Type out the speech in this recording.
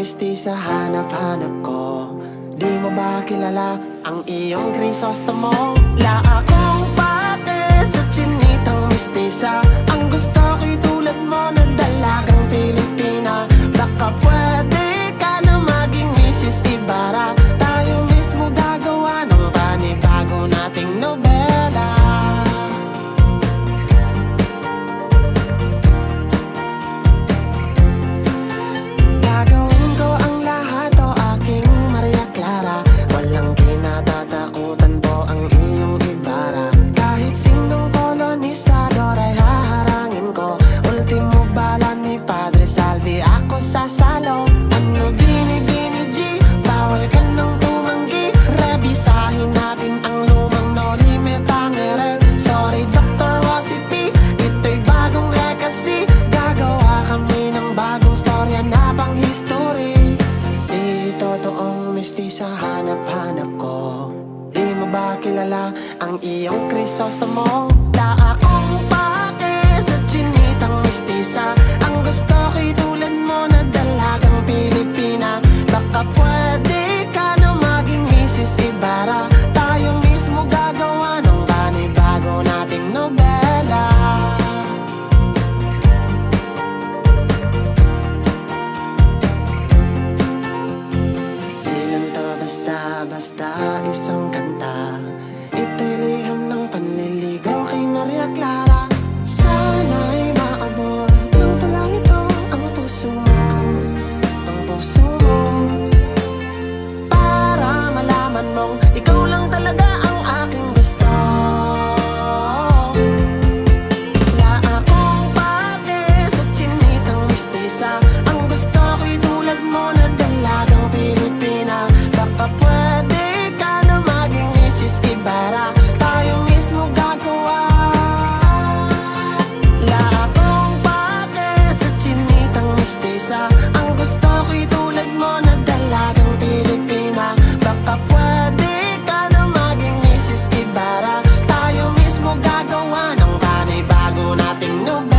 mistisa, hanap-hanap ko. Di mo ba kilala ang iyong Crisostomo? La akong pake sa chinitang mistisa. Ang gusto ko'y tulad mo na dalagang Pilipina. Baka pwede ka na maging Mrs. Ibarra. Tayo mismo gagawa ng panibago nating nobela. Gagawin ko ang lahat, o aking Maria Clara. Walang kinatatakutan po ang iyong Ibarra. Kahit sinong kolonisador ay haharangin ko. Ultimo bala ni Padre Salvi, ako sasalo. Ano bini-bini G, bawal ka nang tumanggi. Rebisahin natin ang lumang no limit ang ere. Sorry Dr. Rosie P, ito'y bagong legacy. Gagawa kami ng bagong storya na pang history. Di totoong mistisa, hanap-hanap ko. Di mo ba kilala ang iyong Crisostomo? La akong pake sa chinitang mistisa. Ang gusto ko'y tulad mo na dalagang Pilipina. Baka pwede ka na maging Mrs. Ibarra. Tayo mismo gagawa ng panibago nating nobela. Di lang to basta-basta isang kanta. Ito'y liham ng panliligaw kay Maria Clara. Sana'y maabot ng talang ito ang puso mo, ang puso mo. Para malaman mong ikaw lang talaga ang aking gusto. La akong pake sa chinitang mistisa. Ang gusto ko'y tulad mo na dalagang Pilipina. Baka pwede ka na maging Mrs. Ibarra. Tayo mismo gagawa. La akong pake sa chinitang mistisa. Ang gusto ko'y tulad mo na dalagang Pilipina. Baka pwede ka na maging Mrs. Ibarra. Tayo mismo gagawa ng panibago nating nobela.